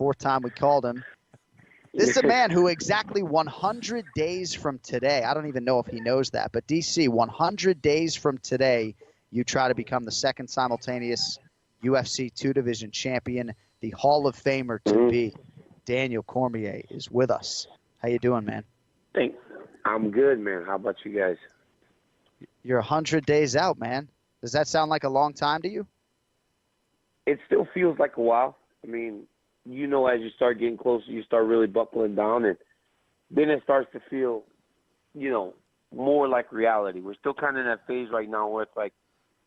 fourth time we called him. This is a man who exactly 100 days from today, I don't even know if he knows that, but DC, 100 days from today, you try to become the second simultaneous UFC 2-division champion. The Hall of Famer to be, Daniel Cormier, is with us. How you doing, man? Thanks. I'm good, man. How about you guys? You're 100 days out, man. Does that sound like a long time to you? It still feels like a while. I mean, you know, as you start getting closer, you start really buckling down, and then it starts to feel, you know, more like reality. We're still kind of in that phase right now where it's like,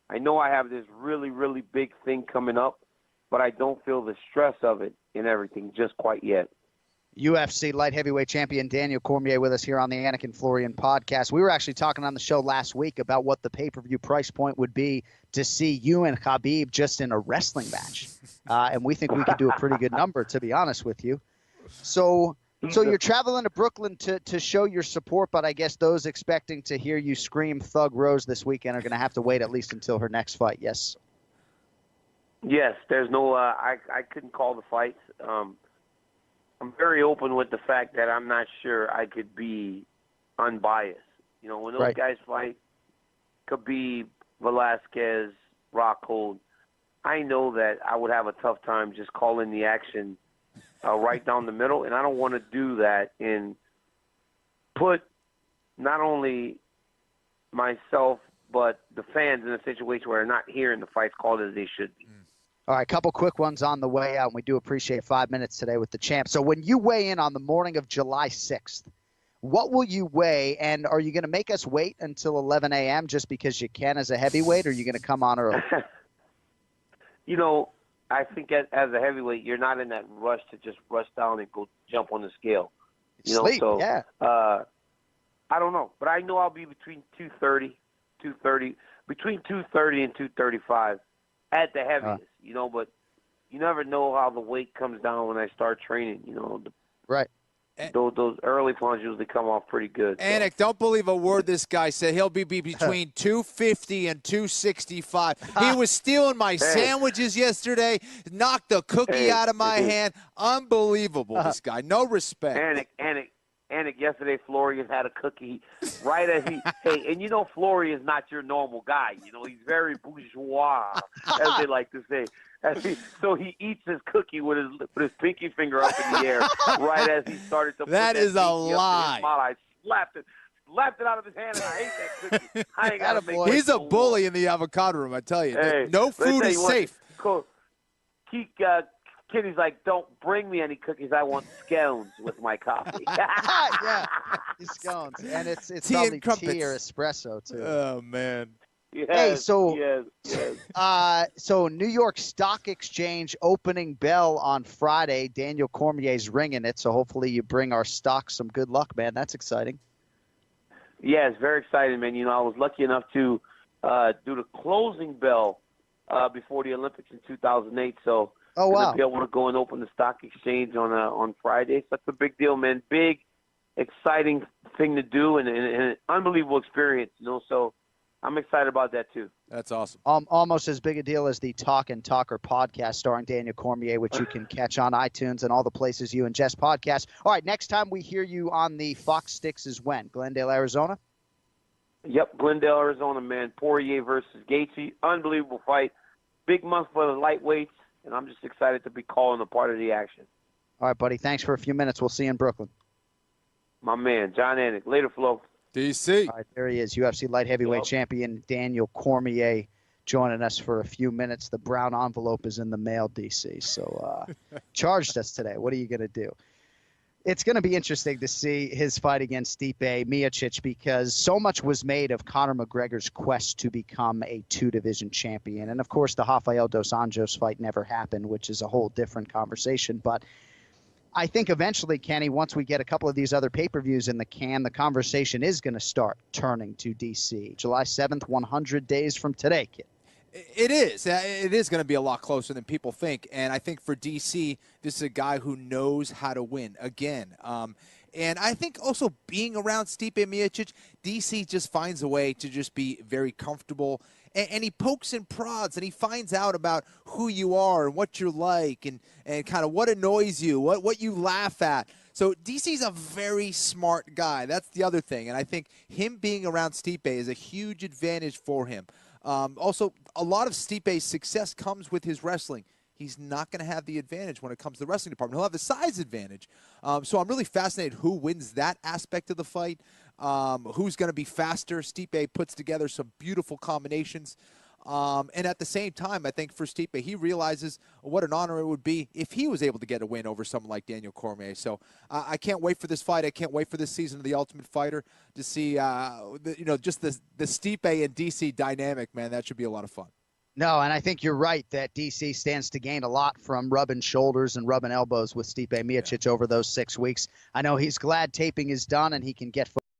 I know I have this really, really big thing coming up, but I don't feel the stress of it and everything just quite yet. UFC light heavyweight champion Daniel Cormier with us here on the Anakin Florian podcast. We were actually talking on the show last week about what the pay-per-view price point would be to see you and Khabib just in a wrestling match. And we think we could do a pretty good number, to be honest with you. So you're traveling to Brooklyn to show your support, but I guess those expecting to hear you scream Thug Rose this weekend are going to have to wait at least until her next fight, yes? Yes, there's no I couldn't call the fights. I'm very open with the fact that I'm not sure I could be unbiased. You know, when those guys fight, Khabib, Velasquez, Rockhold, I know that I would have a tough time just calling the action right down the middle, and I don't want to do that and put not only myself but the fans in a situation where they're not hearing the fights called as they should be. All right, a couple quick ones on the way out, and we do appreciate 5 minutes today with the champ. So when you weigh in on the morning of July 6th, what will you weigh, and are you going to make us wait until 11 a.m. just because you can as a heavyweight, or are you going to come on early? You know, I think as a heavyweight, you're not in that rush to just rush down and go jump on the scale. You know, Sleep, so yeah. I don't know, but I know I'll be between 230 between 230 and 235 at the heaviest. You know, but you never know how the weight comes down when I start training. You know, right. Those early plunges usually come off pretty good. Anik, don't believe a word this guy said. He'll be between 250 and 265. He was stealing my sandwiches yesterday, knocked the cookie out of my hand. Unbelievable, this guy. No respect. Anik, yesterday Florian had a cookie right as he – hey, and you know Florian's not your normal guy. You know, he's very bourgeois, as they like to say. So he eats his cookie with his pinky finger up in the air right as he started to put that is a lie. I slapped it out of his hand, and I ate that cookie. I ain't got to make He's a bully in the avocado room, I tell you. Hey, no food is safe. Cool. Kitty's like, don't bring me any cookies. I want scones with my coffee. Yeah, scones. And it's probably tea or espresso, too. Oh, man. Yes, hey, so yes. So New York Stock Exchange opening bell on Friday. Daniel Cormier's ringing it, so hopefully you bring our stock some good luck, man. That's exciting. Yeah, it's very exciting, man. You know, I was lucky enough to do the closing bell before the Olympics in 2008, so wow. to be able to go and open the stock exchange on Friday. So that's a big deal, man. Big, exciting thing to do and an unbelievable experience, you know, so I'm excited about that, too. That's awesome. Almost as big a deal as the Talk and Talker podcast starring Daniel Cormier, which you can catch on iTunes and all the places you ingest podcasts. All right, next time we hear you on the Fox Sticks is when? Glendale, Arizona? Yep, Glendale, Arizona, man. Poirier versus Gaethje. Unbelievable fight. Big month for the lightweights, and I'm just excited to be calling a part of the action. All right, buddy. Thanks for a few minutes. We'll see you in Brooklyn. My man, John Anik. Later, Flo. DC. All right, there he is, UFC light heavyweight champion Daniel Cormier joining us for a few minutes. The brown envelope is in the mail, DC, so charged us today. What are you going to do? It's going to be interesting to see his fight against Stipe Miocic because so much was made of Conor McGregor's quest to become a two-division champion. And, of course, the Rafael dos Anjos fight never happened, which is a whole different conversation. But I think eventually, Kenny, once we get a couple of these other pay-per-views in the can, the conversation is going to start turning to D.C. July 7th, 100 days from today, kid. It is. It is going to be a lot closer than people think. And I think for DC, this is a guy who knows how to win again. And I think also being around Stipe Miocic, DC just finds a way to just be very comfortable and he pokes and prods, and he finds out about who you are and what you're like and kind of what annoys you, what you laugh at. So DC's a very smart guy. That's the other thing. And I think him being around Stipe is a huge advantage for him. Also, a lot of Stipe's success comes with his wrestling. He's not going to have the advantage when it comes to the wrestling department. He'll have the size advantage. So I'm really fascinated who wins that aspect of the fight, who's going to be faster. Stipe puts together some beautiful combinations. And at the same time, I think for Stipe, he realizes what an honor it would be if he was able to get a win over someone like Daniel Cormier. So I can't wait for this fight. I can't wait for this season of The Ultimate Fighter to see, just the Stipe and DC dynamic, man. That should be a lot of fun. No, and I think you're right that DC stands to gain a lot from rubbing shoulders and rubbing elbows with Stipe Miocic over those 6 weeks. I know he's glad taping is done and he can get